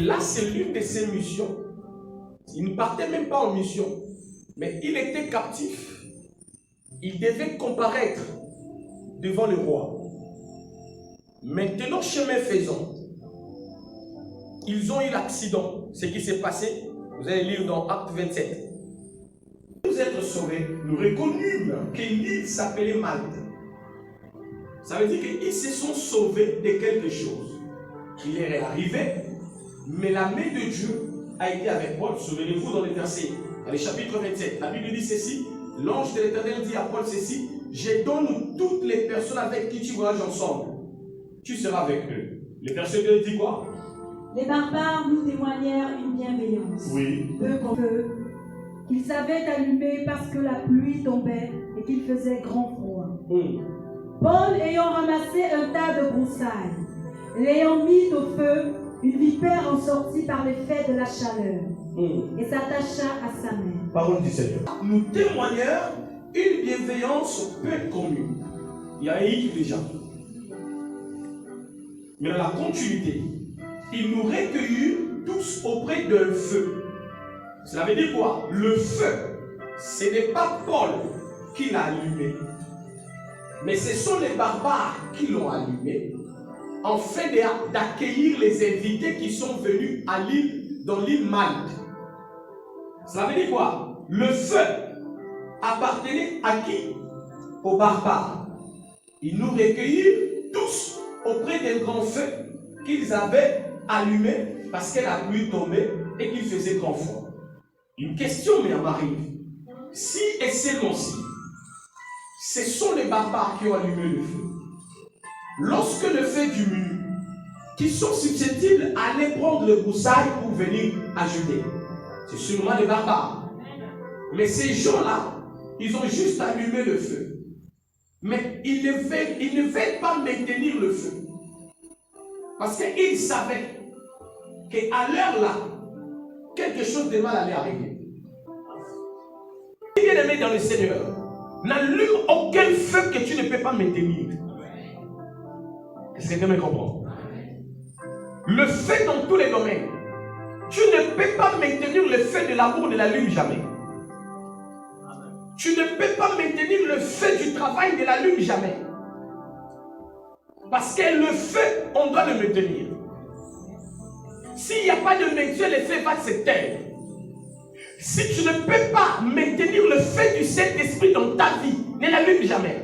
là, c'est l'une de ses missions. Il ne partait même pas en mission, mais il était captif. Il devait comparaître devant le roi. Maintenant, chemin faisant, ils ont eu l'accident. Ce qui s'est passé, vous allez lire dans Acte 27. Nous être sauvés, nous reconnûmes que l'île s'appelait Malte. Ça veut dire qu'ils se sont sauvés de quelque chose. Il est arrivé, mais la main de Dieu a été avec Paul. Souvenez-vous dans le verset, dans le chapitre 27, la Bible dit ceci. L'ange de l'Éternel dit à Paul ceci: je donne toutes les personnes avec qui tu voyages ensemble. Tu seras avec eux. Le verset 2 dit quoi? Les barbares nous témoignèrent une bienveillance. Oui. Peu comme peu, qu'ils avaient allumé parce que la pluie tombait et qu'il faisait grand froid. Paul ayant ramassé un tas de broussailles, l'ayant mis au feu, une vipère en sortit par l'effet de la chaleur et s'attacha à sa main. Parole du Seigneur. Nous témoignèrent une bienveillance peu commune. Il y a eu déjà. Mais dans la continuité, ils nous recueillirent tous auprès d'un feu. Cela veut dire quoi? Le feu, ce n'est pas Paul qui l'a allumé, mais ce sont les barbares qui l'ont allumé, en fait d'accueillir les invités qui sont venus à l'île, dans l'île Malte. Cela veut dire quoi? Le feu appartenait à qui? Aux barbares. Ils nous recueillirent tous auprès d'un grand feu qu'ils avaient allumé parce que la pluie tombait et qu'il faisait grand froid. Une question m'arrive. Si et seulement si, ce sont les barbares qui ont allumé le feu. Lorsque le feu diminue, qui sont susceptibles d'aller prendre le broussailles pour venir ajouter, c'est sûrement les barbares. Mais ces gens-là, ils ont juste allumé le feu. Mais ils ne veulent pas maintenir le feu. Parce qu'ils savaient qu'à l'heure là, quelque chose de mal allait arriver. Bien aimé dans le Seigneur, n'allume aucun feu que tu ne peux pas maintenir. Est-ce que quelqu'un me comprend? Le feu dans tous les domaines. Tu ne peux pas maintenir le feu de l'amour, ne l'allume jamais. Tu ne peux pas maintenir le feu du travail, ne l'allume jamais. Parce que le feu, on doit le maintenir. S'il n'y a pas de maintien, le feu va se taire. Si tu ne peux pas maintenir le feu du Saint-Esprit dans ta vie, ne l'allume jamais.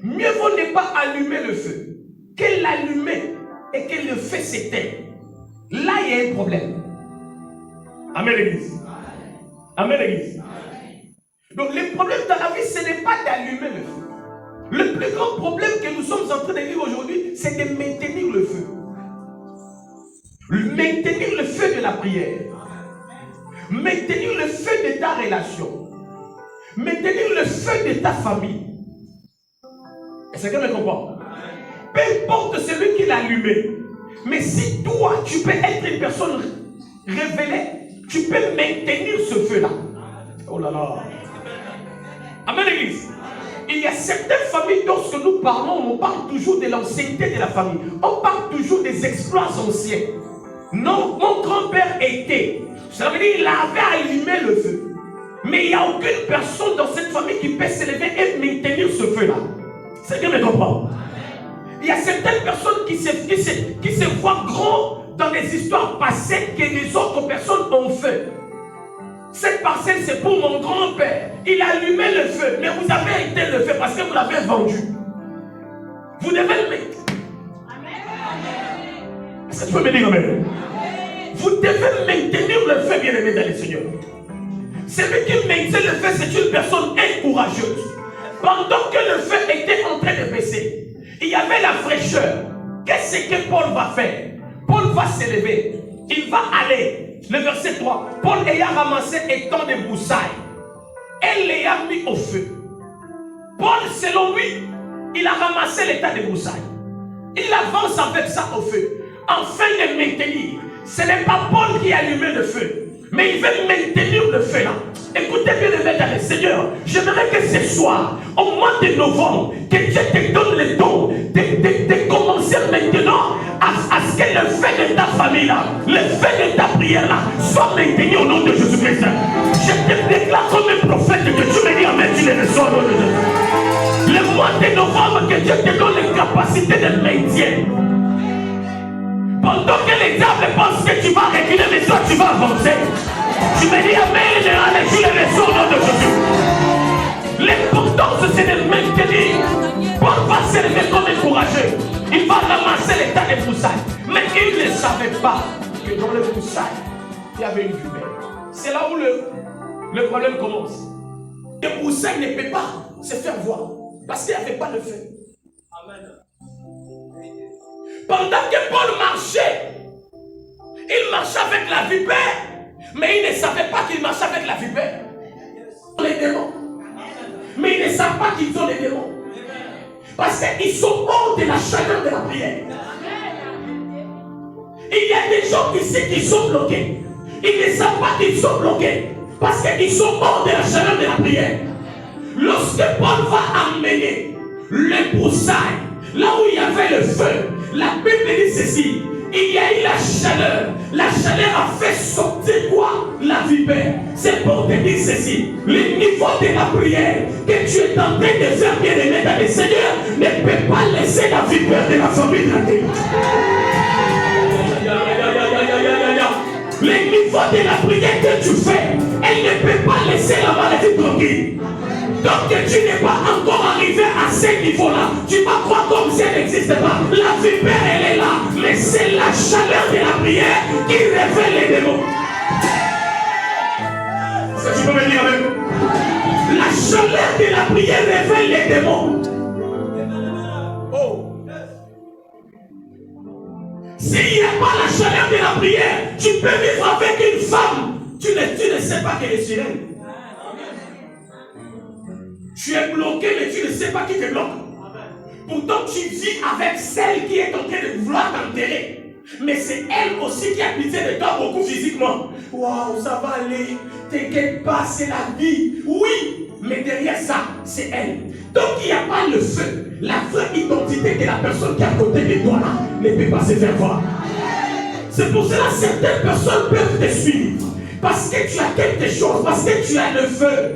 Mieux vaut ne pas allumer le feu que l'allumer et que le feu s'éteigne. Là, il y a un problème. Amen, l'église. Amen, l'église. Donc, le problème dans la vie, ce n'est pas d'allumer le feu. Le plus grand problème que nous sommes en train de vivre aujourd'hui, c'est de maintenir le feu. Maintenir le feu de la prière. Maintenir le feu de ta relation. Maintenir le feu de ta famille. Est-ce que quelqu'un me comprend? Peu importe celui qui l'a allumé. Mais si toi, tu peux être une personne révélée, tu peux maintenir ce feu-là. Oh là là. Amen, l'église. Il y a certaines familles, lorsque nous parlons, on parle toujours de l'ancienneté de la famille. On parle toujours des exploits anciens. Non, mon grand-père était. Ça veut dire qu'il avait allumé le feu. Mais il n'y a aucune personne dans cette famille qui peut s'élever et maintenir ce feu-là. C'est que me comprend. Il y a certaines personnes qui se voient grands dans les histoires passées que les autres personnes ont fait. Cette parcelle, c'est pour mon grand-père. Il a allumé le feu, mais vous avez été le feu parce que vous l'avez vendu. Vous devez le mettre. Est-ce que tu peux me dire amen? Vous devez maintenir le feu, bien-aimé dans le Seigneur. Celui qui maintient le feu, c'est une personne incourageuse. Pendant que le feu était en train de baisser, il y avait la fraîcheur. Qu'est-ce que Paul va faire? Paul va s'élever. Il va aller. Le verset 3. Paul ayant ramassé étant de broussailles, elle l'ayant mis au feu. Paul, selon lui, il a ramassé l'état de broussailles. Il avance avec ça au feu. Afin de maintenir. Ce n'est pas Paul qui a allumé le feu, mais il veut maintenir le feu là. Écoutez bien le maître le Seigneur. J'aimerais que ce soir, au mois de novembre, que Dieu te donne le don de commencer maintenant à Parce que le fait de ta famille là, le fait de ta prière là, soit maintenu au nom de Jésus-Christ. Je te déclare comme un prophète que tu me dis amen, tu les reçois au nom de Jésus. Le mois de novembre, que Dieu te donne les capacités de maintien. Pendant que les diables pensent que tu vas reculer, mais toi tu vas avancer. Tu me dis amen, et tu les reçois au nom de Jésus. L'importance c'est de maintenir. Paul va se lever comme un courageux. Il va ramasser les tas de broussailles. Mais il ne savait pas que dans le broussailles, il y avait une vipère. C'est là où le problème commence. Le broussailles ne peut pas se faire voir. Parce qu'il n'y avait pas de feu. Amen. Pendant que Paul marchait, il marchait avec la vipère. Mais il ne savait pas qu'il marchait avec la vipère. Les démons. Mais ils ne savent pas qu'ils ont les démons. Parce qu'ils sont morts de la chaleur de la prière. Il y a des gens ici qui sont bloqués. Ils ne savent pas qu'ils sont bloqués. Parce qu'ils sont morts de la chaleur de la prière. Lorsque Paul va amener les broussailles, là où il y avait le feu, la Bible dit ceci. Il y a eu la chaleur. La chaleur a fait sortir quoi? La vipère. C'est pour te dire ceci. Le niveau de la prière que tu es en train de faire, bien aimé dans le Seigneur, ne peut pas laisser la vipère de la famille tranquille. Le niveau de la prière que tu fais, elle ne peut pas laisser la maladie tranquille. Donc que tu n'es pas encore arrivé à ce niveau-là, tu vas croire comme si elle n'existait pas. La vipère, elle est là, mais c'est la chaleur de la prière qui révèle les démons. Est-ce que tu peux me dire avec moi? La chaleur de la prière révèle les démons. Oh. S'il n'y a pas la chaleur de la prière, tu peux vivre avec une femme. Tu ne sais pas qu'elle est sirène. Tu es bloqué, mais tu ne sais pas qui te bloque. Pourtant, tu vis avec celle qui est en train de vouloir t'enterrer. Mais c'est elle aussi qui a pitié de toi beaucoup physiquement. Waouh, ça va aller. T'inquiète pas, c'est la vie. Oui, mais derrière ça, c'est elle. Donc, il n'y a pas le feu. La vraie identité de la personne qui est à côté de toi là ne peut pas se faire voir. C'est pour cela que certaines personnes peuvent te suivre. Parce que tu as quelque chose, parce que tu as le feu.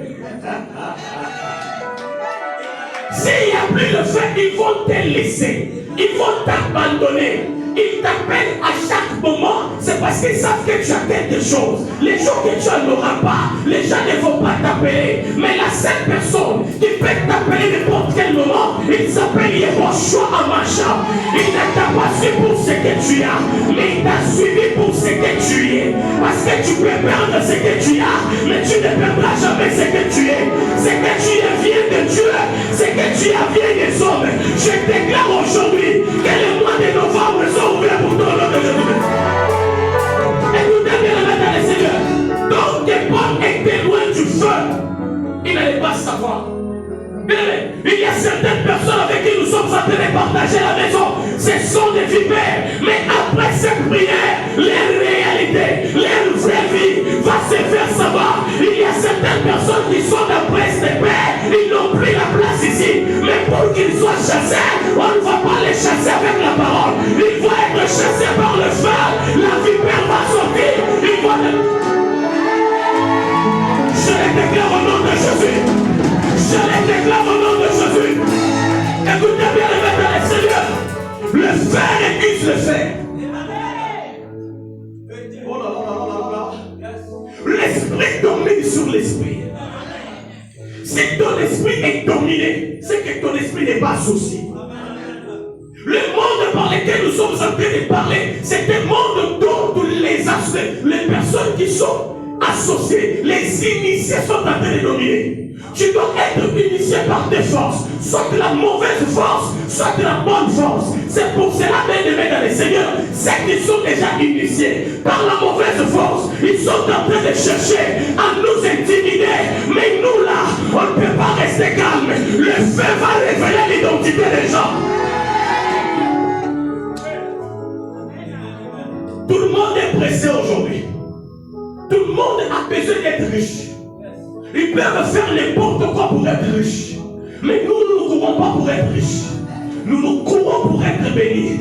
S'il n'y a plus le feu, ils vont te laisser. Ils vont t'abandonner. Ils t'appellent à chaque moment. C'est parce qu'ils savent que tu as quelque chose. Les jours que tu n'en auras pas, les gens ne vont pas t'appeler. Mais la seule personne qui peut t'appeler n'importe quel moment, il s'appelle Yehoshua Amasha. Il ne t'a pas suivi pour ce que tu as, mais il t'a suivi pour ce que tu es. Parce que tu peux perdre ce que tu as, mais tu ne perdras jamais ce que tu es. Ce que tu es vient de Dieu. Ce que tu as vient des hommes. Je déclare aujourd'hui que le mois de novembre sont ouverts pour toi. Écoutez bien la main dans le Seigneur. Donc que Paul était loin du feu, il n'allait pas savoir. Il y a certaines personnes avec qui nous sommes en train de partager la maison. Ce sont des vipères. Mais après cette prière, leur réalité, leur vraie vie va se faire savoir. Il y a certaines personnes qui sont de presse de paix. Ils n'ont pris la place ici. Mais pour qu'ils soient chassés, on ne va pas les chasser avec la parole. Ils vont être chassés par le feu. La vipère va sortir. Ils vont... Je les déclare au nom de Jésus. Je les déclare au nom de Jésus. Écoutez bien le maître et Seigneur. Le fer écuse le fer. Oh là là là là là. L'esprit domine sur l'esprit. Si ton esprit est dominé, c'est que ton esprit n'est pas associé. Le monde par lequel nous sommes en train de parler, c'est un monde dont les personnes qui sont associées, les initiés sont en train de dominer. Tu dois être initié par des forces, soit de la mauvaise force, soit de la bonne force. C'est pour cela, bien-aimés dans le Seigneur, ceux qui sont déjà initiés par la mauvaise force, ils sont en train de chercher à nous intimider. Mais nous là, on ne peut pas rester calme. Le feu va révéler l'identité des gens. Tout le monde est pressé aujourd'hui. Tout le monde a besoin d'être riche. Ils peuvent faire n'importe quoi pour être riches. Mais nous ne courons pas pour être riches. Nous courons pour être bénis.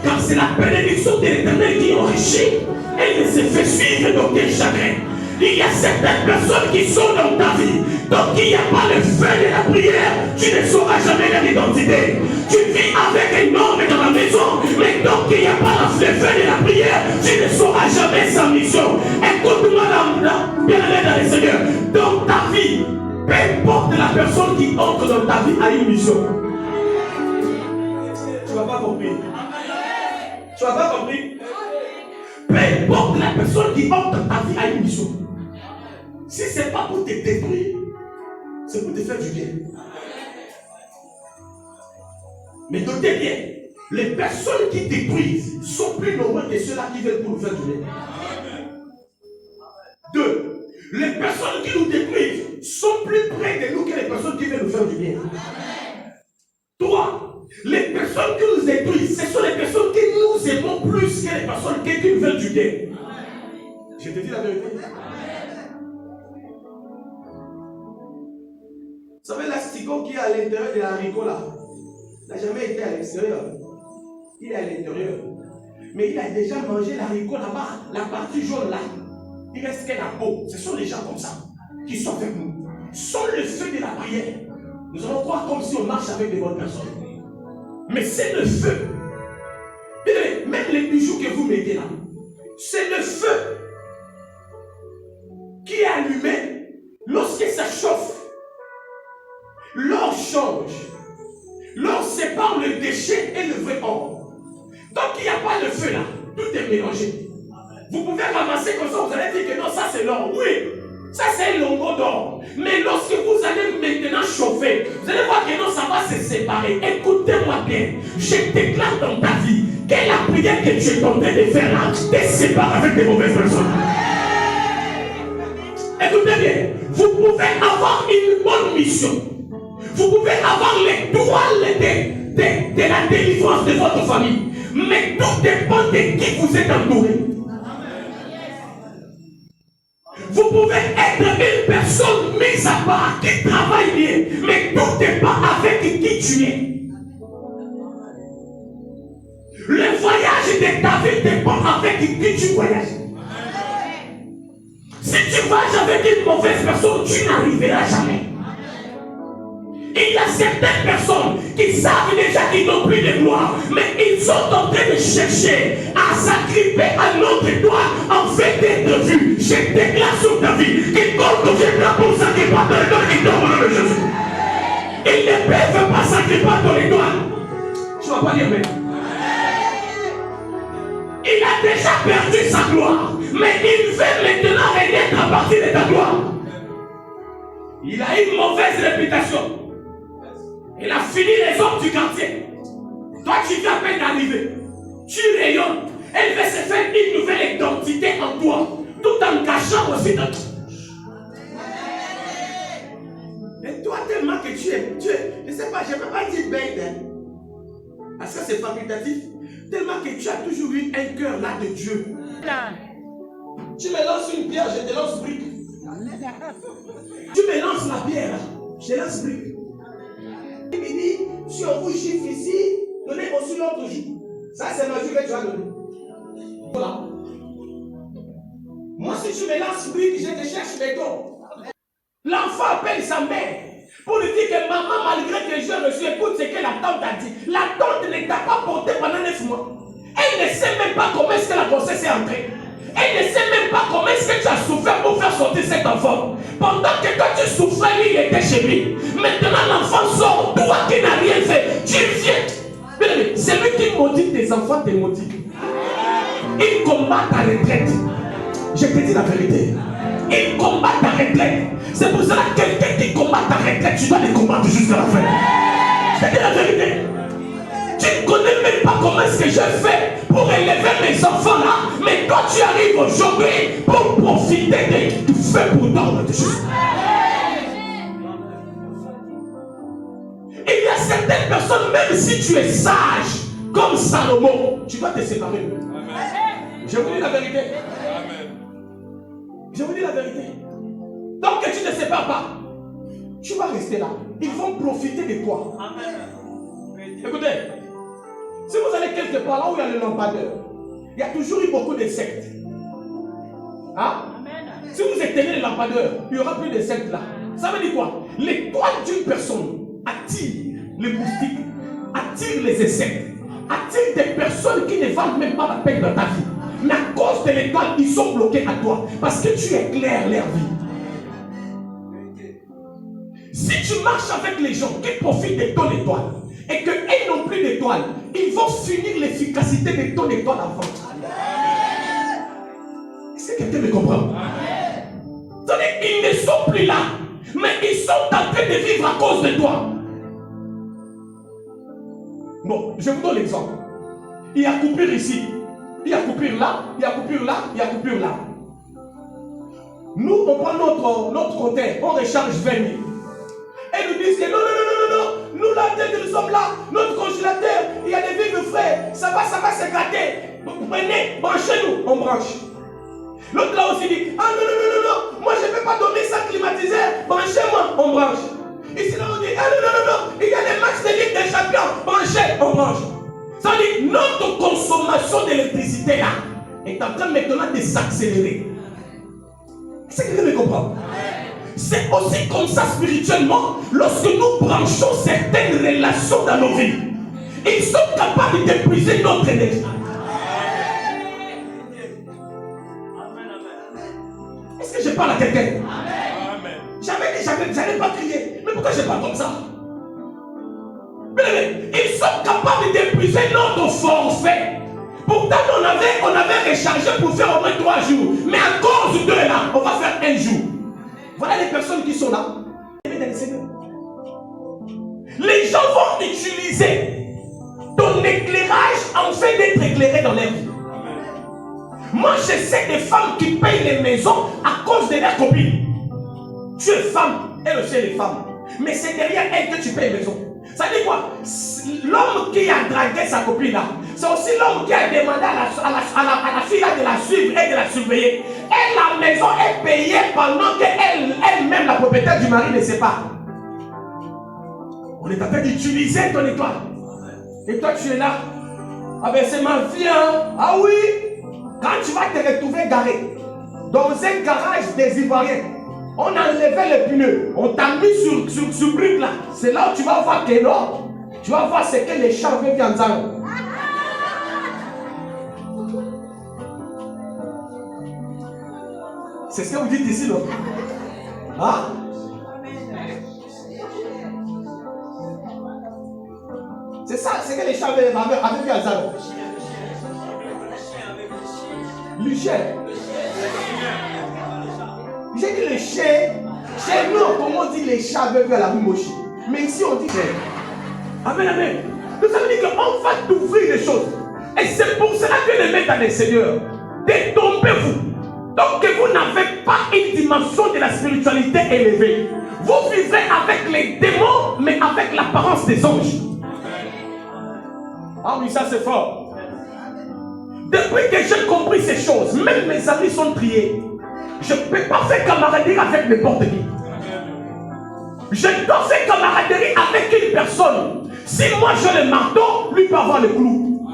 car c'est la bénédiction de l'Éternel qui enrichit. Elle ne se fait suivre d'aucun chagrin. Il y a certaines personnes qui sont dans ta vie. Donc il n'y a pas le feu de la prière, tu ne sauras jamais leur identité. Tu vis avec un homme dans la maison, mais donc il n'y a pas le feu de la prière, tu ne sauras jamais sa mission. Écoute-moi bien-aimé dans le Seigneur. Dans ta vie, peu importe la personne qui entre dans ta vie a une mission. Tu n'as pas compris? Tu n'as pas compris? Peu importe la personne qui entre dans ta vie a une mission. Si ce n'est pas pour te détruire, c'est pour te faire du bien. Mais notez bien, les personnes qui détruisent sont plus nombreuses que ceux-là qui veulent pour nous faire du bien. 2. Les personnes qui nous détruisent sont plus près de nous que les personnes qui veulent nous faire du bien. 3. Les personnes qui nous détruisent, ce sont les personnes qui nous aimons plus que les personnes qui nous veulent du bien. Je te dis la vérité. Vous savez, l'asticot qui est à l'intérieur de l'haricot là, n'a jamais été à l'extérieur. Il est à l'intérieur. Mais il a déjà mangé l'haricot là-bas, la partie jaune là. Il reste que la peau. Ce sont les gens comme ça qui sont avec nous. Sans le feu de la prière, nous allons croire comme si on marche avec des bonnes personnes. Mais c'est le feu. Même les bijoux que vous mettez là, c'est le feu qui est allumé lorsque ça chauffe. L'or change. L'or sépare le déchet et le vrai or. Donc il n'y a pas de feu là. Tout est mélangé. Vous pouvez ramasser comme ça, vous allez dire que non, ça c'est l'or. Oui, ça c'est un longueur d'or. Mais lorsque vous allez maintenant chauffer, vous allez voir que non, ça va se séparer. Écoutez-moi bien. Je déclare dans ta vie que la prière que tu es en train de faire là te sépare avec des mauvaises personnes. Écoutez bien. Vous pouvez avoir une bonne mission. Vous pouvez avoir l'étoile de la délivrance de votre famille. Mais tout dépend de qui vous êtes entouré. Vous pouvez être une personne mise à part qui travaille bien. Mais tout dépend avec qui tu es. Le voyage de ta vie dépend avec qui tu voyages. Si tu voyages avec une mauvaise personne, tu n'arriveras jamais. Il y a certaines personnes qui savent déjà qu'ils n'ont plus de gloire, mais ils sont en train de chercher à s'agripper à notre gloire en fait d'être vus. Je déclare sur ta vie quiconque viendra pour s'agripper à ton étoile, il tombe au nom de Jésus. Ils ne peuvent pas s'agripper à ton étoile. Tu ne vas pas dire mais. Il a déjà perdu sa gloire, mais il veut maintenant renaître à partir de ta gloire. Il a une mauvaise réputation. Il a fini les hommes du quartier. Toi, tu viens à peine d'arriver. Tu rayonnes. Elle veut se faire une nouvelle identité en toi, tout en cachant aussi ton. Mais toi, tellement que tu es, je ne sais pas, je ne peux pas dire bête, hein, parce que c'est facultatif. Tellement que tu as toujours eu un cœur là de Dieu. Tu me lances une pierre, je te lance brique. Tu me lances la pierre, je te lance brique. Il me dit, si on vous chiffre ici, donnez aussi l'autre jour. Ça, c'est ma vie que tu vas donner. Voilà. Moi, si tu me lances brique, je te cherche béton. L'enfant appelle sa mère pour lui dire que maman, malgré que j'ai reçu, écoute ce que la tante a dit. La tante ne t'a pas porté pendant 9 mois. Elle ne sait même pas comment est-ce que la grossesse est entrée. Elle ne sait même pas comment est-ce que tu as souffert pour faire sortir cet enfant. Pendant que toi tu souffrais, lui il était chez lui. Maintenant l'enfant sort, toi qui n'as rien fait, tu viens. C'est lui qui maudit tes enfants, te maudit. Il combat ta retraite. Je te dis la vérité. Il combat ta retraite. C'est pour cela que quelqu'un qui combat ta retraite, tu dois les combattre jusqu'à la fin. Je te dis la vérité. Tu ne connais même pas comment est-ce que je fais pour élever mes enfants là. Mais toi tu arrives aujourd'hui pour profiter du feu pour dormir de Jésus. Il y a certaines personnes, même si tu es sage, comme Salomon, tu dois te séparer. Je vous dis la vérité. Je vous dis la vérité. Tant que tu ne te sépares pas, tu vas rester là. Ils vont profiter de toi. Écoutez, Si vous allez quelque part là où il y a le lampadaire, il y a toujours eu beaucoup de sectes. Hein? Si vous éteignez les lampadaires, il n'y aura plus de sectes là. Ça veut dire quoi? L'étoile d'une personne attire les moustiques, attire les insectes, attire des personnes qui ne valent même pas la peine dans ta vie. Mais à cause de l'étoile, ils sont bloqués à toi parce que tu éclaires leur vie. Si tu marches avec les gens qui profitent de ton étoile et qu'ils n'ont plus d'étoile, ils vont finir l'efficacité de ton étoile avant. Est-ce que quelqu'un me comprend? C'est-à-dire qu'ils ne sont plus là, mais ils sont en train de vivre à cause de toi. Bon, je vous donne l'exemple. Il y a coupure ici, il y a coupure là, il y a coupure là, il y a coupure là. Nous, on prend notre côté, on recharge 20 000. Et nous disent que non, nous là, dès que nous sommes là, notre congélateur, il y a des vives frais, ça va se gratter. Prenez, branchez-nous, on branche. L'autre là aussi dit, ah non, moi je ne peux pas donner ça climatisé, branchez-moi, on branche. Ici là on dit, ah non, il y a des matchs de Ligue des Champions, branchez, on branche. Ça veut dire, notre consommation d'électricité là est en train maintenant de s'accélérer. Est-ce que quelqu'un me comprend? C'est aussi comme ça spirituellement, lorsque nous branchons certaines relations dans nos vies, ils sont capables d'épuiser notre énergie. Est-ce que je parle à quelqu'un? J'avais dit, j'allais pas crier. Mais pourquoi je parle comme ça? Ils sont capables d'épuiser notre forfait. Pourtant, on avait rechargé pour faire au moins 3 jours. Mais à cause de là, on va faire 1 jour. Voilà les personnes qui sont là. Les gens vont utiliser ton éclairage en fait d'être éclairé dans leur vie. Moi, je sais des femmes qui payent les maisons à cause de leurs copines. Tu es femme, elle aussi est femme. Mais c'est derrière elle que tu payes les maisons. Ça dit quoi? L'homme qui a dragué sa copine là, c'est aussi l'homme qui a demandé à la fille là de la suivre et de la surveiller. Et la maison est payée pendant qu'elle-même, la propriétaire du mari, ne sait pas. On est en train d'utiliser ton étoile. Et toi, tu es là. Ah ben c'est ma vie, hein. Ah oui. Quand tu vas te retrouver garé dans un garage des Ivoiriens, on a enlevé les pneus, on t'a mis sur brique là. C'est là où tu vas voir que non. Tu vas voir ce que les champs veulent en disant. C'est ce que vous dites ici, non? Hein? C'est ça, c'est que les champs avaient vu en disant. Le chien. J'ai dit le chien. Chez nous, comment on dit les chats aveugles à la rue Moshi. Mais ici, on dit chien. Amen, amen. Donc ça veut dire qu'on va t'ouvrir les choses. Et c'est pour cela que le maître dans le Seigneur, détombez-vous. Donc que vous n'avez pas une dimension de la spiritualité élevée. Vous vivez avec les démons, mais avec l'apparence des anges. Ah oui, ça c'est fort. Depuis que j'ai compris ces choses, même mes amis sont triés. Je ne peux pas faire camaraderie avec n'importe qui. Je dois faire camaraderie avec une personne. Si moi je le marteau, lui peut avoir le clou.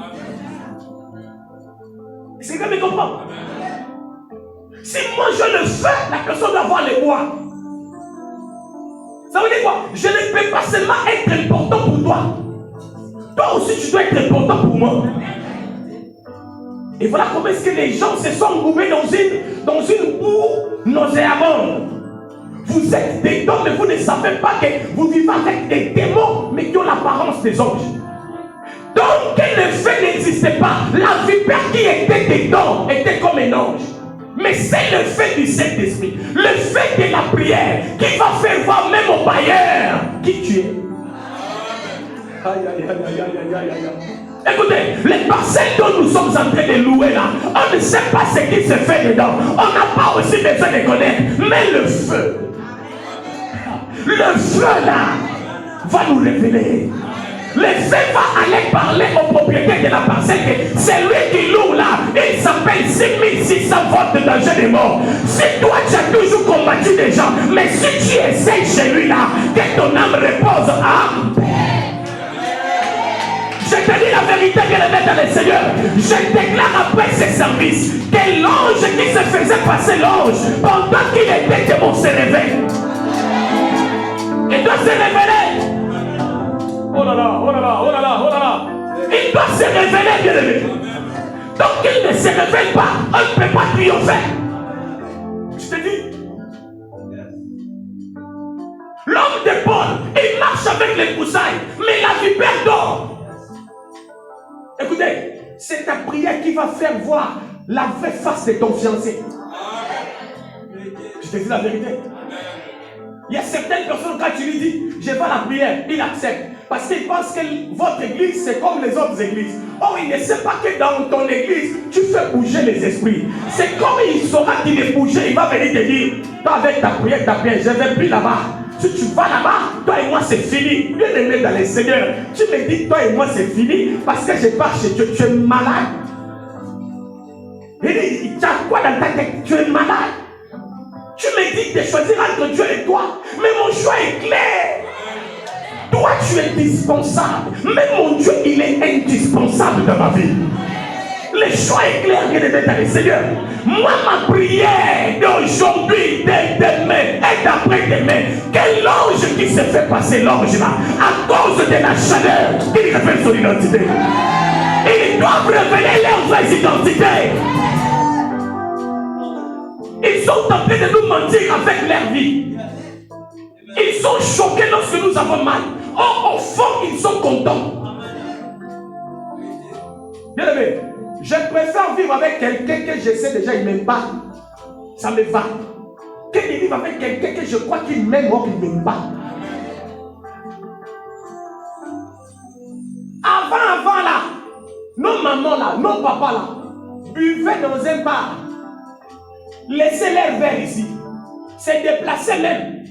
C'est que me comprend. Si moi je le fais, la personne doit avoir les bois. Ça veut dire quoi? Je ne peux pas seulement être important pour toi. Toi aussi tu dois être important pour moi. Et voilà comment est-ce que les gens se sont engouffrés dans une boue nauséabonde. Vous êtes des dons, mais vous ne savez pas que vous vivez avec des démons, mais qui ont l'apparence des anges. Donc, le fait n'existait pas. La vipère qui était dedans était comme un ange. Mais c'est le fait du Saint-Esprit, le fait de la prière, qui va faire voir même au bailleur qui tu es. Aïe, aïe, aïe, aïe, aïe, aïe, aïe. Écoutez, les parcelles dont nous sommes en train de louer là, on ne sait pas ce qui se fait dedans. On n'a pas aussi besoin de connaître. Mais le feu là, va nous révéler. Le feu va aller parler au propriétaire de la parcelle que c'est lui qui loue là. Il s'appelle 6600 volts de danger de mort. Si toi tu as toujours combattu des gens, mais si tu essayes chez lui là, que ton âme repose en paix. Je te dis la vérité, bien-aimé dans le Seigneur. Je déclare après ces services que l'ange qui se faisait passer l'ange pendant qu'il était démon se réveille. Il doit se révéler. Oh là là, oh là là, oh là là, oh là là. Il doit se révéler, bien-aimé. Donc il ne se révèle pas, on ne peut pas triompher. Je te dis. L'homme de Paul, il marche avec les broussailles, mais la vipère dort. Écoutez, c'est ta prière qui va faire voir la vraie face de ton fiancé. Je te dis la vérité. Il y a certaines personnes, quand tu lui dis, je vais à la prière, il accepte. Parce qu'il pense que votre église, c'est comme les autres églises. Or, il ne sait pas que dans ton église, tu fais bouger les esprits. C'est comme il saura qu'il est bougé, il va venir te dire, toi avec ta prière, je ne vais plus là-bas. Si tu vas là-bas, toi et moi c'est fini. Bien aimé dans les Seigneurs, tu me dis, toi et moi c'est fini, parce que je pars chez Dieu, tu es malade. Il dit, tu as quoi dans ta tête? Tu es malade. Tu me dis de choisir entre Dieu et toi, mais mon choix est clair. Toi, tu es indispensable. Mais mon Dieu, il est indispensable dans ma vie. Le choix est clair, bien aimé dans le Seigneur. Moi, ma prière d'aujourd'hui, de demain et d'après-demain, que l'ange qui s'est fait passer l'ange là, à cause de la chaleur, il révèle son identité. Ils doivent révéler leurs vraies identités. Ils sont en train de nous mentir avec leur vie. Ils sont choqués lorsque nous avons mal. Or, au fond, ils sont contents. Bien aimé, je préfère vivre avec quelqu'un que je sais déjà il ne m'aime pas. Ça me va. Que de vivre avec quelqu'un que je crois qu'il m'aime ou qu'il ne m'aime pas. Avant là, nos mamans là, nos papas là, buvaient dans un bar. Laissez leur verre ici. C'est déplacer même.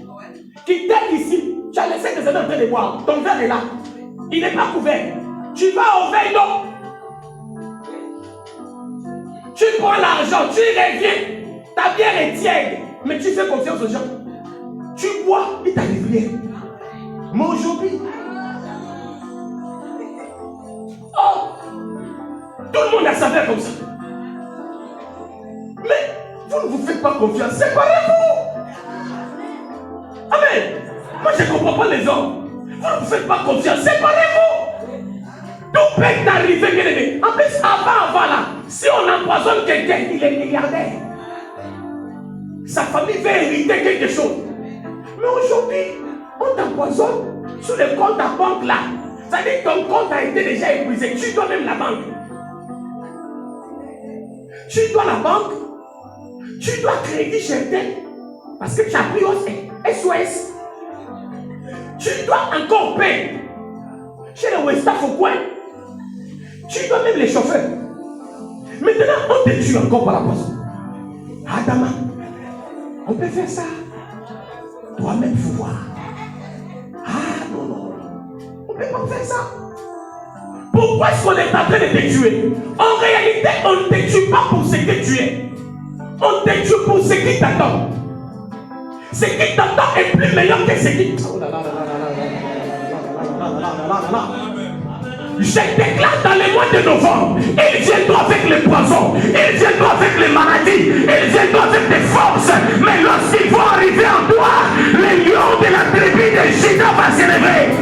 Quitter ici. Tu as laissé tes amis en train de boire. Ton verre est là. Il n'est pas couvert. Tu vas au veille d'eau. Tu prends l'argent. Tu reviens. Ta bière est tiède. Mais tu fais confiance aux gens. Tu bois. Il t'arrive rien. Mais aujourd'hui. Oh. Tout le monde a sa verre comme ça. Mais vous ne vous faites pas confiance. Séparez-vous. Amen. Moi, je ne comprends pas les hommes. Vous ne vous faites pas confiance. Séparez-vous. Tout peut t'arriver, bien aimé. En plus, avant là, si on empoisonne quelqu'un, il est milliardaire. Sa famille va hériter quelque chose. Mais aujourd'hui, on t'empoisonne sur le compte à banque là. Ça veut dire que ton compte a été déjà épuisé. Tu dois même la banque. Tu dois la banque. Tu dois crédit chez tel. Parce que tu as pris au SOS. Tu dois encore payer chez le Westaf au coin. Tu dois même les chauffeurs. Maintenant, on te tue encore par la poisson. Adama, on peut faire ça. Toi-même, il faut voir. Ah non. On ne peut pas faire ça. Pourquoi est-ce qu'on est en train de te tuer? En réalité, on ne te tue pas pour ce que tu es. On te tue pour ce qui t'attend. Ce qui t'attend est plus meilleur que ce qui... Je déclare dans les mois de novembre, ils viendront avec les poisons, ils viendront avec les maladies, ils viendront avec des forces. Mais lorsqu'ils vont arriver en toi, le lion de la tribu de Juda va s'élever.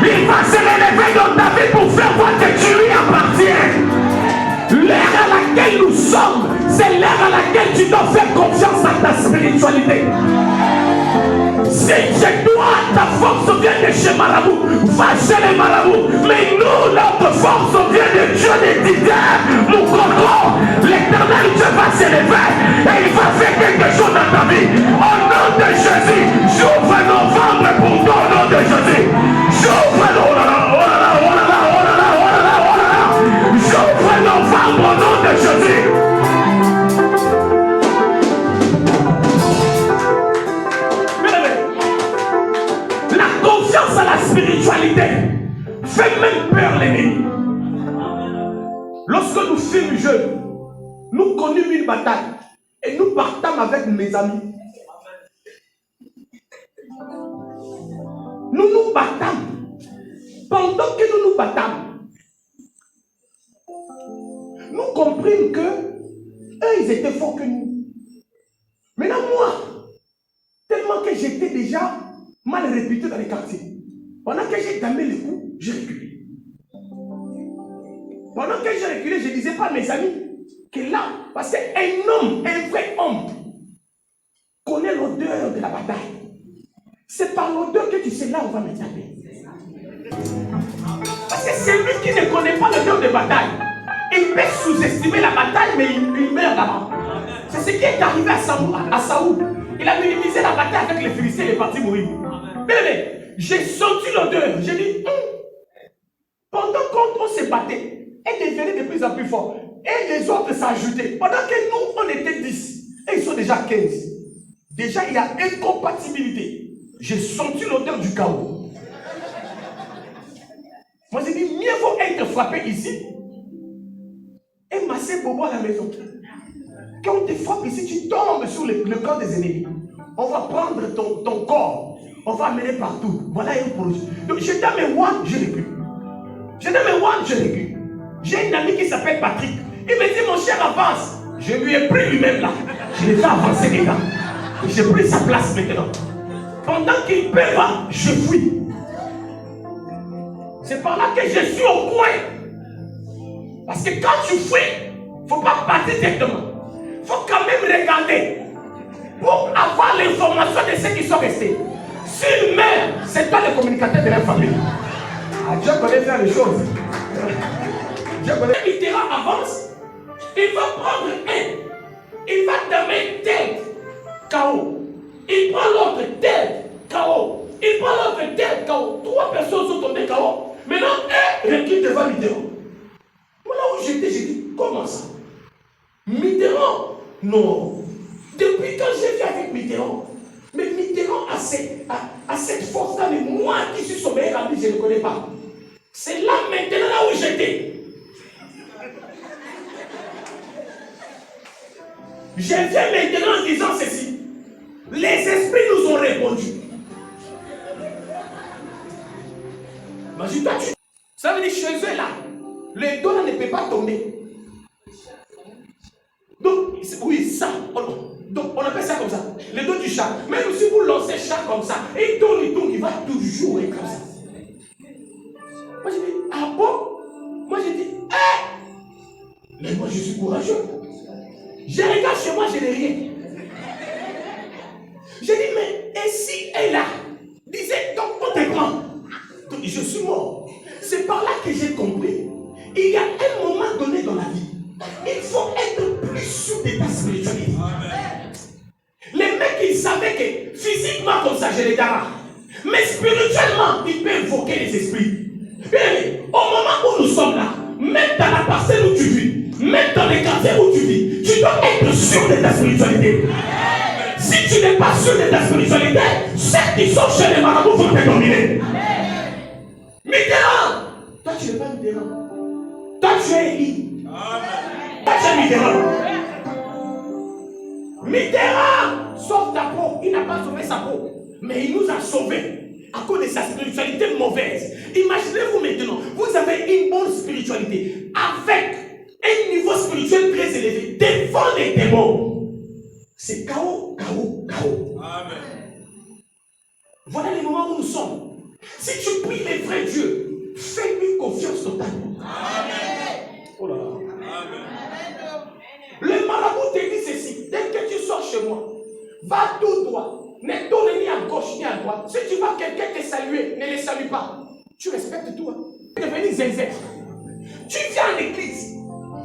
Il va se relever dans ta vie pour faire voir que tu lui appartiens. L'ère à laquelle nous sommes, c'est l'ère à laquelle tu dois faire confiance à ta spiritualité. Si chez toi, ta force vient de chez Marabout, va chez les marabouts. Mais nous, notre force vient de Dieu des divers. Mon coco, l'éternel Dieu va s'élever et il va faire quelque chose dans ta vie. Au nom de Jésus, j'ouvre novembre pour toi au nom de Jésus. J'ouvre, oh là là, oh là là, oh là là, oh là là, oh là là, oh là là. J'ouvre novembre au nom de Jésus. À la spiritualité fait même peur l'ennemi. Lorsque nous fûmes jeunes, nous connûmes une bataille et nous partâmes avec mes amis. Nous nous battâmes. Pendant que nous nous battâmes, comprennent que eux, ils étaient forts que nous. Maintenant, moi, tellement que j'étais déjà mal réputé dans les quartiers, pendant que j'ai damé les coups, j'ai reculé. Pendant que j'ai reculé, je ne disais pas à mes amis que là, parce qu'un homme, un vrai homme, connaît l'odeur de la bataille. C'est par l'odeur que tu sais là où on va me taper. Parce que celui qui ne connaît pas l'odeur de bataille, il peut sous-estimer la bataille, mais il meurt là-bas. C'est ce qui est arrivé à Saoul. Il a minimisé la bataille avec les Philistins et il est parti mourir. Mais j'ai senti l'odeur. J'ai dit, pendant qu'on se battait, elle devenait de plus en plus fort. Et les autres s'ajoutaient. Pendant que nous, on était 10. Et ils sont déjà 15. Déjà, il y a incompatibilité. J'ai senti l'odeur du chaos. Moi, j'ai dit, mieux vaut être frappé ici et masser bobo à la maison. Quand on te frappe ici, tu tombes sur le corps des ennemis. On va prendre ton corps. On va amener partout. Voilà un projet. Donc, je donne mes one, je recule. Je donne mes one, je recule. J'ai un ami qui s'appelle Patrick. Il me dit, mon cher, avance. Je lui ai pris lui-même là. Je l'ai fait avancer les gars. J'ai pris sa place maintenant. Pendant qu'il peut là, je fuis. C'est par là que je suis au coin. Parce que quand tu fuis, il ne faut pas partir directement. Il faut quand même regarder pour avoir l'information de ceux qui sont restés. S'il meurt, c'est toi le communicateur de la famille. Ah, Dieu connaît faire les choses. Dieu connaît. Mitterrand avance, il va prendre un. Il va damer tête, KO. Il prend l'autre tête, KO. Il prend l'autre tête, KO. 3 personnes sont tombées KO. Maintenant, un recule devant Mitterrand. Moi, là où j'étais, j'ai dit, comment ça? Mitterrand, non. Depuis quand j'ai vu avec Mitterrand, mais Mitterrand a cette force-là, mais moi qui suis son meilleur ami, je ne le connais pas. C'est là maintenant là où j'étais. Je viens maintenant en disant ceci. Les esprits nous ont répondu. Imagine-toi, ça veut dire chez eux là, le dos ne peut pas tomber. Donc, oui, ça, donc on appelle ça comme ça, le dos du chat. Même si vous lancez le chat comme ça, il tourne, il va toujours être comme ça. Moi j'ai dit, ah bon? Moi j'ai dit, mais moi je suis courageux. Je regarde chez moi, je n'ai rien. J'ai dit, mais et si elle là disait, donc on te prend. Donc je suis mort. C'est par là que j'ai compris. Il y a un moment donné dans la vie, il faut être plus sûr de ta spiritualité. Les mecs, ils savaient que physiquement comme ça, je les garde. Mais spirituellement, ils peuvent invoquer les esprits. Bien, au moment où nous sommes là, même dans la parcelle où tu vis, même dans les quartiers où tu vis, tu dois être sûr de ta spiritualité. Si tu n'es pas sûr de ta spiritualité, ceux qui sont chez les marabouts vont te dominer. Mitterrand! Toi, tu n'es pas Mitterrand. Toi, tu es Élie. Toi, tu es Mitterrand. Mitterrand sauve ta peau. Il n'a pas sauvé sa peau. Mais il nous a sauvés à cause de sa spiritualité mauvaise. Imaginez-vous maintenant, vous avez une bonne spiritualité avec un niveau spirituel très élevé devant les démons. C'est chaos, chaos, chaos. Amen. Voilà les moments où nous sommes. Si tu pries les vrais dieux, fais-lui confiance totale. Amen. Oh là là. Amen. Le marabout te dit ceci. Dès que tu sors chez moi, va tout droit. Ne tourne ni à gauche ni à droite. Si tu vois quelqu'un te saluer, ne le salue pas. Tu respectes toi. Tu es devenu zézé. Tu viens à l'église.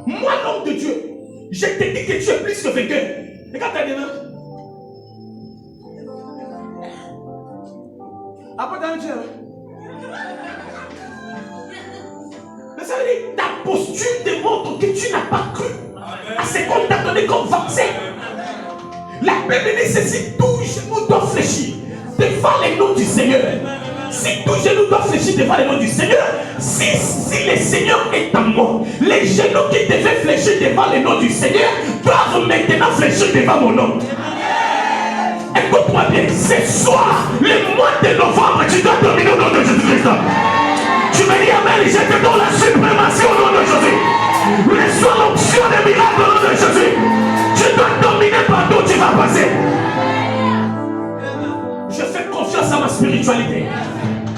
Moi, l'homme de Dieu, je te dis que tu es plus que vainqueur. Regarde ta main. Après dans le Dieu. Mais ça veut dire ta posture démontre que tu n'as pas cru à ce qu'on t'a donné comme vaccin. La Bible dit ceci, tout genou doit fléchir devant les noms du Seigneur. Si tout genou doit fléchir devant les noms du Seigneur, si le Seigneur est en moi, les genoux qui devaient fléchir devant les noms du Seigneur doivent maintenant fléchir devant mon nom. Écoute-moi bien, ce soir, le mois de novembre, tu dois dominer au nom de Jésus-Christ. Tu me dis amen, je te donne la suprématie au nom de Jésus. Reçois l'onction de passer. Je fais confiance à ma spiritualité.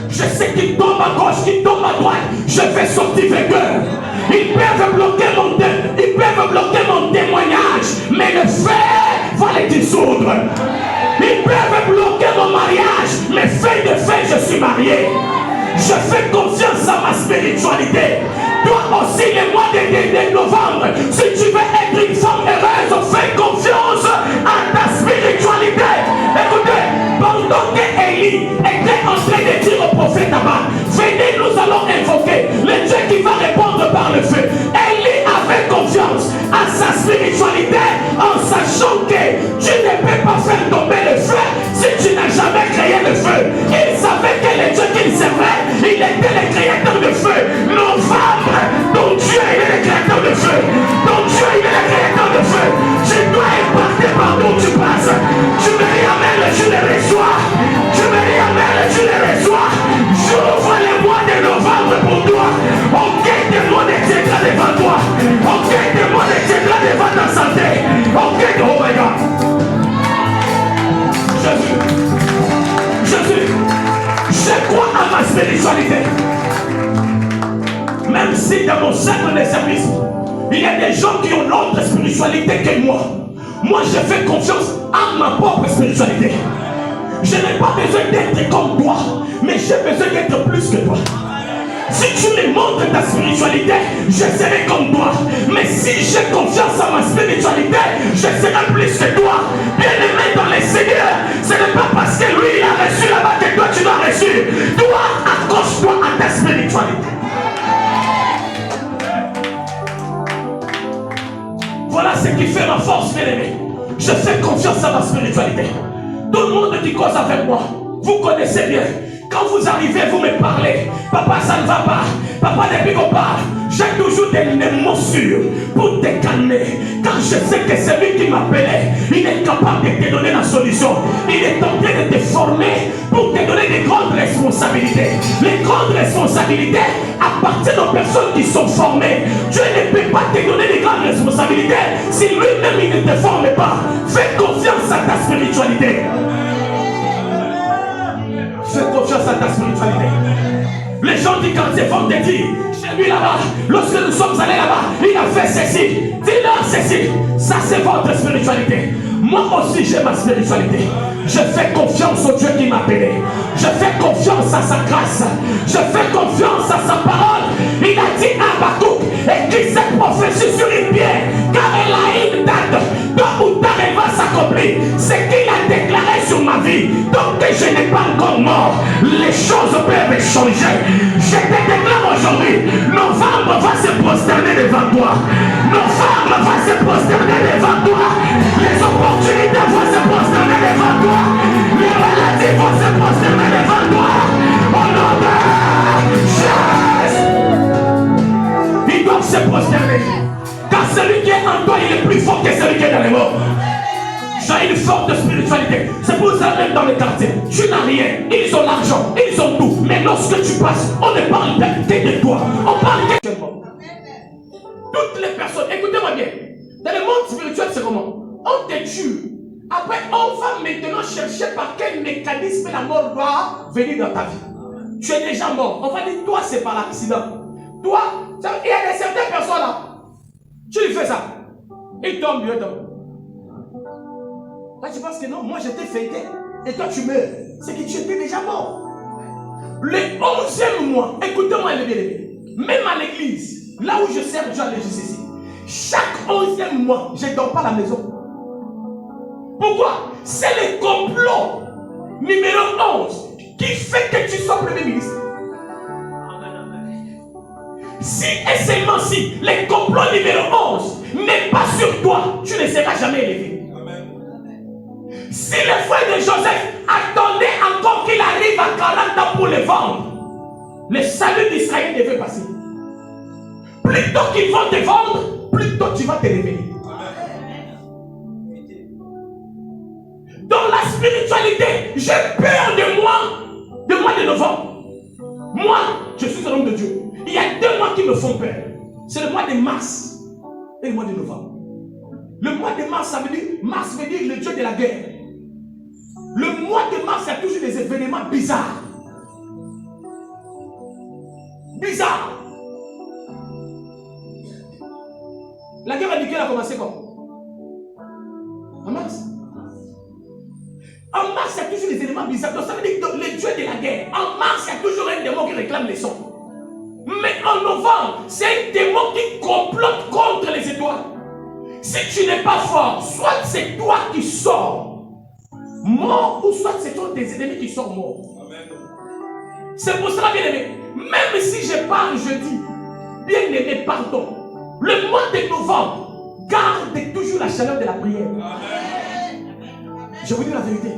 Je sais qu'il tombe à gauche, qu'il tombe à droite. Je vais sortir vainqueur. Ils peuvent bloquer mon témoignage, mais le feu va les dissoudre. Ils peuvent bloquer mon mariage, mais fait de fait, je suis marié. Je fais confiance à ma spiritualité. Toi aussi, le mois de novembre, si tu veux être une femme heureuse, fais confiance à ta spiritualité. Écoutez, pendant que Élie était en train de dire au prophète Abba, venez, nous allons invoquer le Dieu qui va répondre par le feu. Élie avait confiance à sa spiritualité en sachant que tu ne peux pas faire tomber le feu si tu n'as jamais créé le feu. Il savait que le Dieu qu'il servait, il était le créateur de feu. Novembre, ton Dieu, il est le créateur de feu. Ton Dieu, il est le créateur de feu. Tu dois impacter partout où tu passes. Tu me dis amen, tu le reçois. Tu me dis amen, tu le reçois. J'ouvre le mois de novembre pour toi. Aucun démon n'excédera devant toi. Aucun démon n'excédera devant ta santé. Aucun démon, oh my God. Jésus, je crois à ma spiritualité. Même si dans mon cercle de service, il y a des gens qui ont l'autre spiritualité que moi. Moi, je fais confiance à ma propre spiritualité. Je n'ai pas besoin d'être comme toi, mais j'ai besoin d'être plus que toi. Si tu me montres ta spiritualité, je serai comme toi. Mais si j'ai confiance à ma spiritualité, je serai plus que toi. Bien-aimé dans les Seigneurs, ce n'est pas parce que lui il a reçu là-bas que toi tu l'as reçu. Toi, accroche-toi à ta spiritualité. Voilà ce qui fait ma force, bien-aimé. Je fais confiance à ma spiritualité. Tout le monde qui cause avec moi, vous connaissez bien. Quand vous arrivez, vous me parlez. Papa, ça ne va pas. Papa, depuis qu'on parle, j'ai toujours des mots sûrs pour te calmer. Car je sais que c'est lui qui m'appelait. Il est capable de te donner la solution. Il est en train de te former pour te donner des grandes responsabilités. Les grandes responsabilités appartiennent aux personnes qui sont formées. Dieu ne peut pas te donner des grandes responsabilités si lui-même il ne te forme pas. Fais confiance à ta spiritualité. Fais confiance à ta spiritualité. Les gens du quartier vont te dire, chez lui là-bas, lorsque nous sommes allés là-bas, il a fait ceci. Dis-leur ceci. Ça c'est votre spiritualité. Moi aussi j'ai ma spiritualité. Je fais confiance au Dieu qui m'a appelé. Je fais confiance à sa grâce. Je fais confiance à sa parole. Il a dit à Habakkuk, écris cette prophétie sur une pierre, car elle a une date. Tôt ou tard elle va s'accomplir. Ce qu'il a déclaré sur ma vie, donc que je n'ai pas encore mort, les choses peuvent changer. Je te déclare aujourd'hui, novembre va se prosterner devant toi. Novembre va se prosterner devant toi. Les opportunités vont se prosterner devant toi. Les maladies vont se prosterner devant toi. Au nom de Jésus. Ils doivent se prosterner. Car celui qui est en toi, il est plus fort que celui qui est dans les morts. J'ai une forte spiritualité. C'est pour ça même dans le quartier, tu n'as rien. Ils ont l'argent, ils ont tout. Mais lorsque tu passes, on ne parle que de toi. On parle que de toi. Toutes les personnes, écoutez-moi bien. Dans le monde spirituel, c'est comment? On te tue. Après, on va maintenant chercher par quel mécanisme la mort doit venir dans ta vie. Tu es déjà mort. On va dire, toi, c'est par l'accident. Toi, il y a certaines personnes là. Tu lui fais ça. Il tombe, il tombe. Là, tu penses que non, moi j'étais fêté. Et toi, tu meurs. C'est que tu étais déjà mort. Le 11e mois, écoutez-moi les bien-aimés. Même à l'église, là où je sers Dieu à l'église, chaque 11e mois, je ne dors pas à la maison. Pourquoi? C'est le complot numéro 11 qui fait que tu sois premier ministre. Si et seulement si le complot numéro 11 n'est pas sur toi, tu ne seras jamais élevé. Si le frère de Joseph attendait encore qu'il arrive à 40 ans pour le vendre, le salut d'Israël devait passer. Plus tôt qu'ils vont te vendre, plus tôt tu vas te révéler. Dans la spiritualité, j'ai peur de mois de novembre. Moi, je suis un homme de Dieu. Il y a 2 mois qui me font peur. C'est le mois de mars et le mois de novembre. Le mois de mars, Mars veut dire le Dieu de la guerre. Le mois de mars, il y a toujours des événements bizarres. Bizarre. La guerre en Ukraine a commencé quand? En mars. En mars, il y a toujours des éléments bizarres. Donc ça veut dire que le Dieu de la guerre. En mars, il y a toujours un démon qui réclame les sons. Mais en novembre, c'est un démon qui complote contre les étoiles. Si tu n'es pas fort, soit c'est toi qui sors mort, ou soit c'est toi tes ennemis qui sortent morts. C'est pour cela, bien aimé, même si je parle jeudi, bien aimé, pardon, le mois de novembre, garde toujours la chaleur de la prière. Je vous dis la vérité.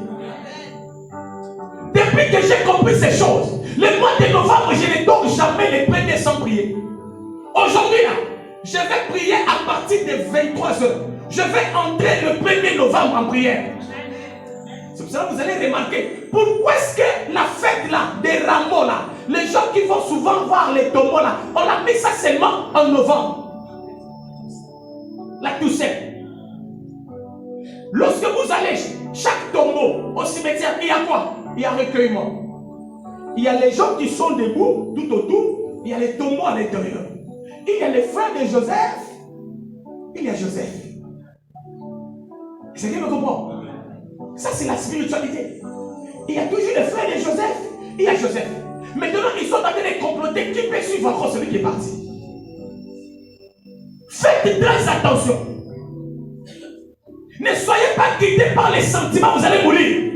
Depuis que j'ai compris ces choses, le mois de novembre, je ne dors jamais les premiers sans prier. Aujourd'hui, là, je vais prier à partir de 23h. Je vais entrer le 1er novembre en prière. C'est pour ça que vous allez remarquer pourquoi est-ce que la fête là, des rameaux là, les gens qui vont souvent voir les tombeaux là, on a mis ça seulement en novembre. La Toussaint. Lorsque vous allez chaque tombeau au cimetière, il y a quoi? Il y a recueillement. Il y a les gens qui sont debout tout autour, il y a les tombeaux à l'intérieur. Il y a les frères de Joseph, il y a Joseph. C'est bien me comprendre. Ça c'est la spiritualité. Il y a toujours les frères de Joseph, il y a Joseph. Maintenant ils sont en train de comploter qui peut suivre encore celui qui est parti. Faites très attention. Ne soyez pas guidés par les sentiments, vous allez mourir.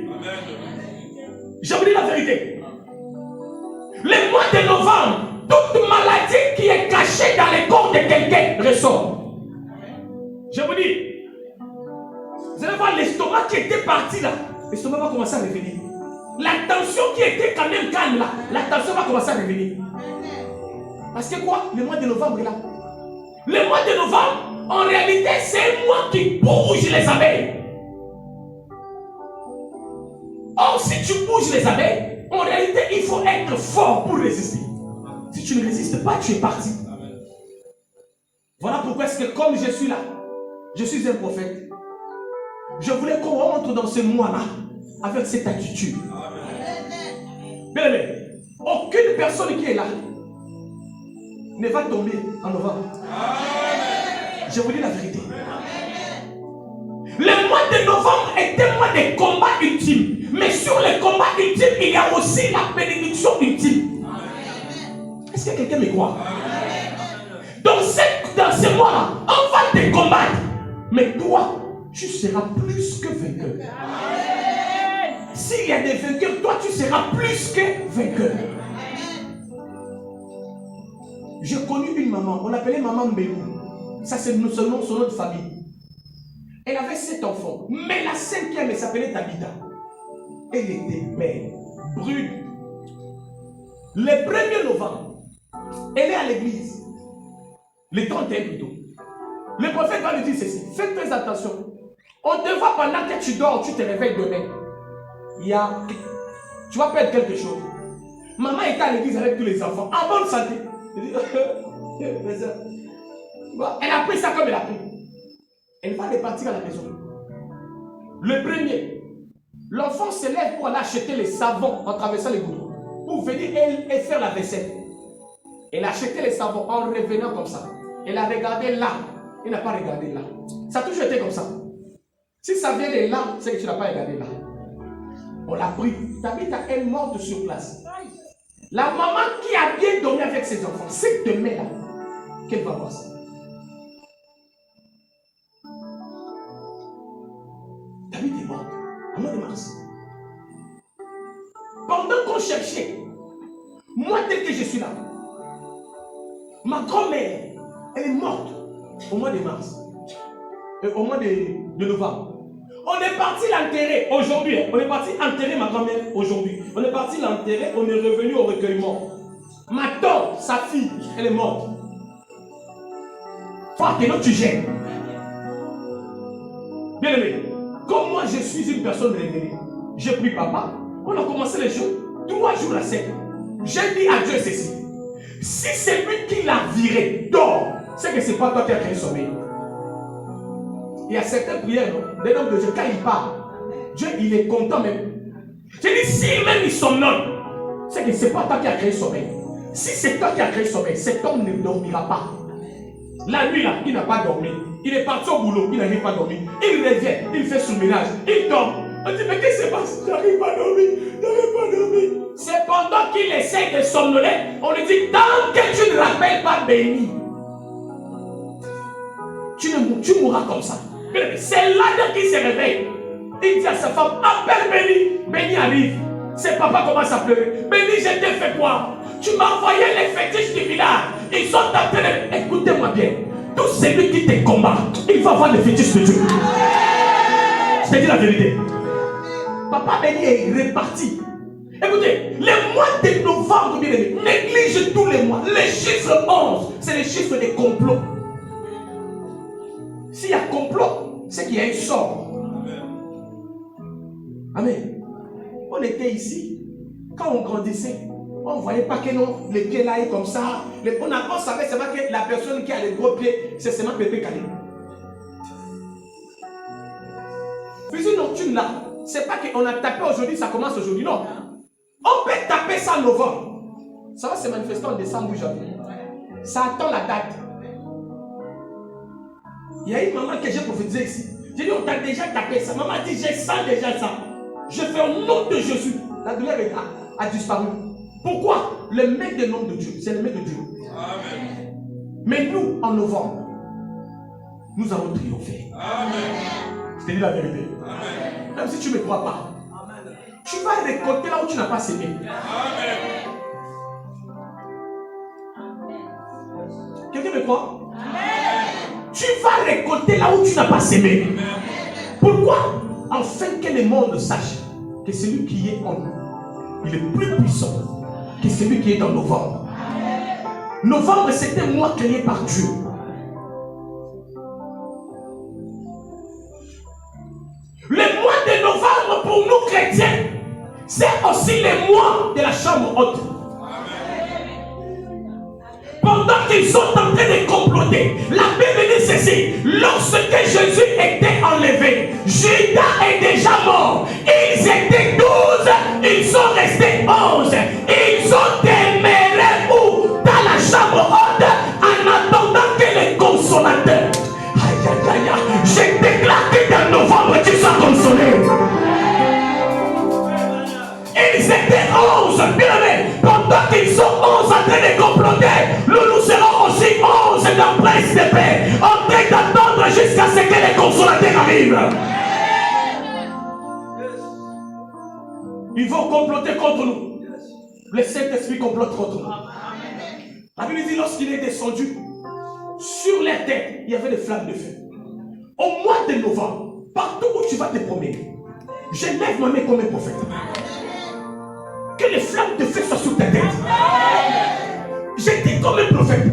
Je vous dis la vérité. Le mois de novembre, toute maladie qui est cachée dans le corps de quelqu'un ressort. Je vous dis, vous allez voir l'estomac qui était parti là, l'estomac va commencer à revenir. La tension qui était quand même calme là, la tension va commencer à revenir. Parce que quoi? Le mois de novembre est là. Le mois de novembre, en réalité, c'est un mois qui bouge les abeilles. Or, si tu bouges les abeilles, en réalité, il faut être fort pour résister. Si tu ne résistes pas, tu es parti. Voilà pourquoi est-ce que comme je suis là, je suis un prophète. Je voulais qu'on rentre dans ce mois-là avec cette attitude. Bien aimé, aucune personne qui est là ne va tomber en novembre. Je vous dis la vérité. Le mois de novembre est un mois de combat ultime. Mais sur le combat ultime, il y a aussi la bénédiction ultime. Est-ce que quelqu'un me croit? Dans ce mois-là, on va te combattre. Mais toi, tu seras plus que vainqueur. S'il y a des vainqueurs, toi, tu seras plus que vainqueur. J'ai connu une maman, on l'appelait maman Mbélou. Ça, c'est son nom de famille. Elle avait 7 enfants. Mais la 5e, elle s'appelait Tabitha. Elle était belle, brune. Le 1er novembre, elle est à l'église. Le 31 plutôt. Le prophète va lui dire ceci. Fais très attention. On te voit pendant que tu dors, tu te réveilles demain. Tu vas perdre quelque chose. Maman était à l'église avec tous les enfants, en bonne santé. Elle a pris ça comme elle a pris. Elle va repartir à la maison. Le 1er, l'enfant se lève pour aller acheter les savons en traversant les goudrons. Pour venir et faire la vaisselle. Elle a acheté les savons en revenant comme ça. Elle a regardé là. Elle n'a pas regardé là. Ça a toujours été comme ça. Si ça vient de là, c'est que tu n'as pas regardé là. On l'a pris. Tabitha est morte sur place. La maman qui a bien dormi avec ses enfants, c'est demain là qu'elle va voir ça. David est mort au mois de mars. Pendant qu'on cherchait, moi tel que je suis là, ma grand-mère, elle est morte au mois de mars. Au mois de novembre. On est parti l'enterrer aujourd'hui. On est parti enterrer ma grand-mère aujourd'hui. On est parti l'enterrer, on est revenu au recueillement. Ma tante, sa fille, elle est morte. Frère, que tu gênes. Bien aimé, comme moi je suis une personne révélée, j'ai pris papa, on a commencé les jours, 3 jours à 7. J'ai dit à Dieu ceci. Si c'est lui qui l'a viré, dors, c'est que c'est pas toi qui as créé sommeil. Il y a certaines prières, non? Des hommes de Dieu, quand ils parlent, Dieu, il est content même. Je dis, si même il somnole, c'est que ce n'est pas toi qui as créé le sommeil. Si c'est toi qui as créé le sommeil, cet homme ne dormira pas. La nuit, là, il n'a pas dormi. Il est parti au boulot, il n'arrive pas à dormir. Il revient, il fait son ménage, il dort. On dit, mais qu'est-ce qui se passe? J'arrive pas à dormir, j'arrive pas à dormir. C'est pendant qu'il essaie de somnoler, on lui dit, tant que tu ne rappelles pas béni, tu mourras comme ça. C'est là qu'il se réveille. Il dit à sa femme, appelle Béni. Béni arrive. Ses papas commencent à pleurer. Béni, je t'ai fait quoi? Tu m'as envoyé les fétiches du village. Ils sont en train de... Écoutez-moi bien. Tout celui qui te combat, il va voir les fétiches de Dieu. Je te dis la vérité. Papa Béni est reparti. Écoutez, les mois de novembre, bien aimé, néglige tous les mois. Les chiffres 11, c'est les chiffres des complots. S'il y a complot, c'est qu'il y a un sort. Amen. On était ici. Quand on grandissait, on ne voyait pas que non, les pieds là et comme ça. On savait seulement que la personne qui a les gros pieds, c'est seulement Pépé Calé. Fusil nocturne là, c'est pas qu'on a tapé aujourd'hui, ça commence aujourd'hui. Non. On peut taper ça en novembre. Ça va se manifester en décembre ou janvier. Ça attend la date. Il y a une maman que j'ai prophétisé ici. J'ai dit, on t'a déjà tapé ça. Maman dit, je sens déjà ça. Je fais au nom de Jésus. La douleur a disparu. Pourquoi? Le mec de nom de Dieu, c'est le mec de Dieu. Amen. Mais nous, en novembre, nous allons triompher. Amen. Je te dis la vérité. Amen. Même si tu ne me crois pas, amen, tu vas récolter là où tu n'as pas semé. Amen. Quelqu'un me croit? Amen. Tu vas récolter là où tu n'as pas semé. Amen. Pourquoi? Afin que le monde sache que celui qui est en nous, il est plus puissant que celui qui est en novembre. Novembre, c'était un mois créé par Dieu. Le mois de novembre pour nous chrétiens, c'est aussi le mois de la chambre haute. Pendant qu'ils sont en train de comploter, la Bible dit ceci: lorsque Jésus était enlevé, Judas est déjà mort. Ils étaient 12, ils sont restés 11. Ils ont demeuré où? Dans la chambre haute, en attendant que les consolateurs. Aïe aïe aïe, je déclare que dans novembre tu sois consolé. Ils étaient 11, bien aimé. Pendant qu'ils sont 11 en train de comploter, nous serons aussi 11 dans Prince de paix, en train d'attendre jusqu'à ce que les consolateurs arrivent. Ils vont comploter contre nous. Le Saint-Esprit complote contre nous. La Bible dit, lorsqu'il est descendu, sur les têtes, il y avait des flammes de feu. Au mois de novembre, partout où tu vas te promener, je lève ma main comme un prophète. Que les flammes de feu soient sur ta tête. Je dis comme un prophète,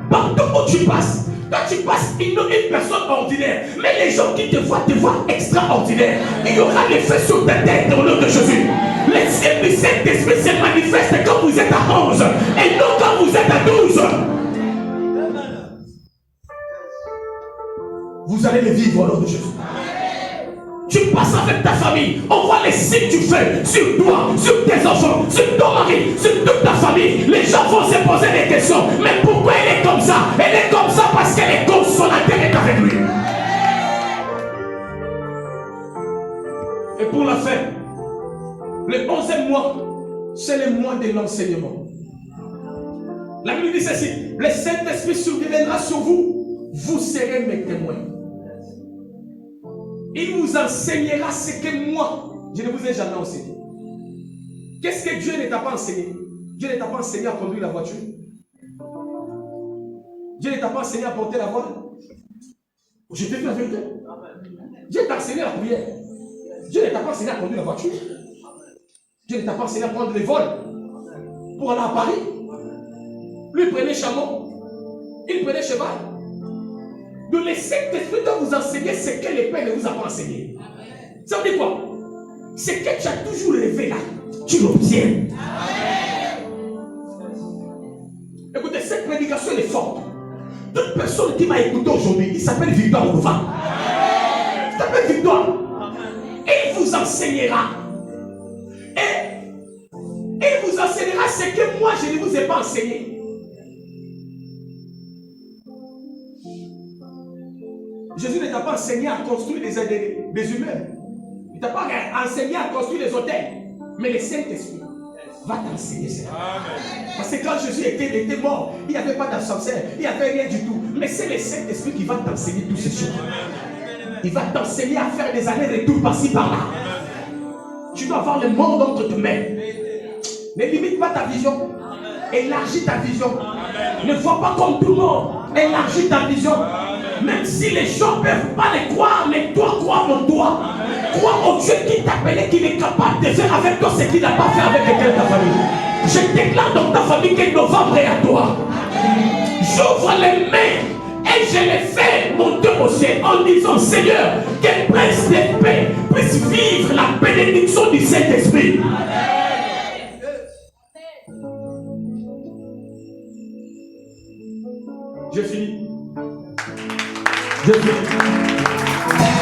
partout où tu passes, quand tu passes une personne ordinaire, mais les gens qui te voient extraordinaire. Il y aura des feux sur ta tête au nom de Jésus. Les ciels du Saint-Esprit se manifestent quand vous êtes à 11 et non quand vous êtes à 12. Vous allez le vivre au nom de Jésus. Tu passes avec ta famille, on voit les signes du feu sur toi, sur tes enfants, sur ton mari, sur toute ta famille. Les gens vont se poser des questions. Mais pourquoi elle est comme ça? Elle est comme ça parce qu'elle est consolateur est avec lui. Et pour la fin, le 11e mois, c'est le mois de l'enseignement. La Bible dit ceci: le Saint-Esprit surviendra sur vous, vous serez mes témoins. Il vous enseignera ce que moi, je ne vous ai jamais enseigné. Qu'est-ce que Dieu ne t'a pas enseigné? Dieu ne t'a pas enseigné à conduire la voiture. Dieu ne t'a pas enseigné à porter la voile. Je te dis la vérité. Dieu t'a enseigné la prière. Dieu ne t'a pas enseigné à conduire la voiture. Dieu ne t'a pas enseigné à prendre les vols pour aller à Paris. Lui, il prenait chameau. Il prenait cheval. De laisser Saint-Esprit doit vous enseigner ce que les pères ne vous ont pas enseigné. Ça veut dire quoi? Ce que tu as toujours rêvé là, tu l'obtiens. Écoutez, cette prédication est forte. Toute personne qui m'a écouté aujourd'hui, il s'appelle Victor Ouvant. donne. Il vous enseignera. Et il vous enseignera ce que moi je ne vous ai pas enseigné. Jésus ne t'a pas enseigné à construire des humains. Il ne t'a pas enseigné à construire des hôtels. Mais le Saint-Esprit va t'enseigner ça. Parce que quand Jésus était mort, il n'y avait pas d'ascenseur, il n'y avait rien du tout. Mais c'est le Saint-Esprit qui va t'enseigner toutes ces choses. Il va t'enseigner à faire des allers-retours par-ci, par-là. Tu dois avoir le monde entre tes mains. Ne limite pas ta vision. Élargis ta vision. Ne vois pas comme tout le monde. Élargis ta vision. Même si les gens ne peuvent pas les croire, mais toi, crois en toi. Crois au Dieu qui t'a appelé, qu'il est capable de faire avec toi ce qu'il n'a pas fait avec quelqu'un de ta famille. Je déclare dans ta famille que novembre est à toi. J'ouvre les mains et je les fais monter au ciel en disant: Seigneur, que prince de paix puisse vivre la bénédiction du Saint-Esprit. Je finis. Je finis.